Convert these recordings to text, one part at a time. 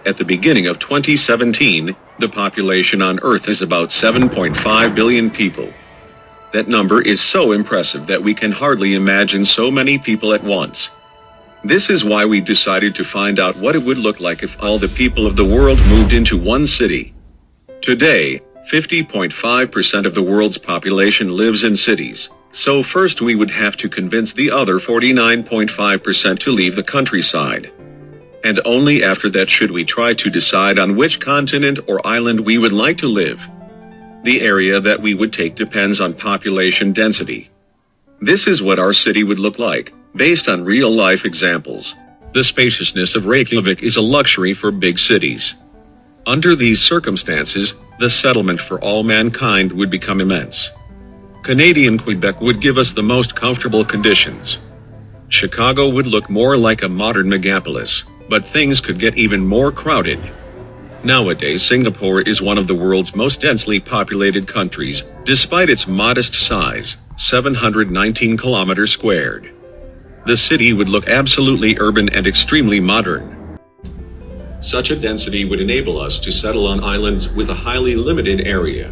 At the beginning of 2017, the population on Earth is about 7.5 billion people. That number is so impressive that we can hardly imagine so many people at once. This is why we decided to find out what it would look like if all the people of the world moved into one city. Today, 50.5% of the world's population lives in cities, so first we would have to convince the other 49.5% to leave the countryside. And only after that should we try to decide on which continent or island we would like to live. The area that we would take depends on population density. This is what our city would look like, based on real-life examples. The spaciousness of Reykjavik is a luxury for big cities. Under these circumstances, the settlement for all mankind would become immense. Canadian Quebec would give us the most comfortable conditions. Chicago would look more like a modern megapolis, but things could get even more crowded. Nowadays, Singapore is one of the world's most densely populated countries, despite its modest size, 719 kilometers squared. The city would look absolutely urban and extremely modern. Such a density would enable us to settle on islands with a highly limited area.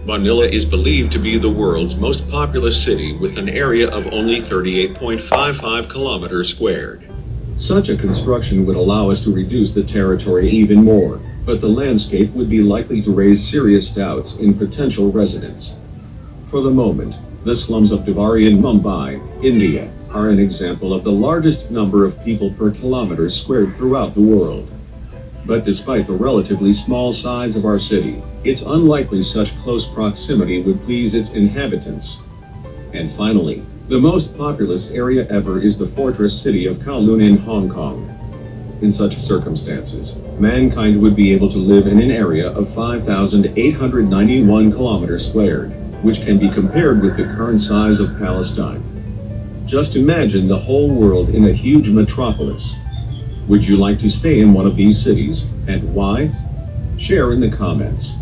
Manila is believed to be the world's most populous city with an area of only 38.55 kilometers squared. Such a construction would allow us to reduce the territory even more, but the landscape would be likely to raise serious doubts in potential residents. For the moment, the slums of Devari in Mumbai, India, are an example of the largest number of people per kilometer squared throughout the world. But despite the relatively small size of our city, it's unlikely such close proximity would please its inhabitants. And finally, the most populous area ever is the fortress city of Kowloon in Hong Kong. In such circumstances, mankind would be able to live in an area of 5,891 kilometers squared, which can be compared with the current size of Palestine. Just imagine the whole world in a huge metropolis. Would you like to stay in one of these cities, and why? Share in the comments.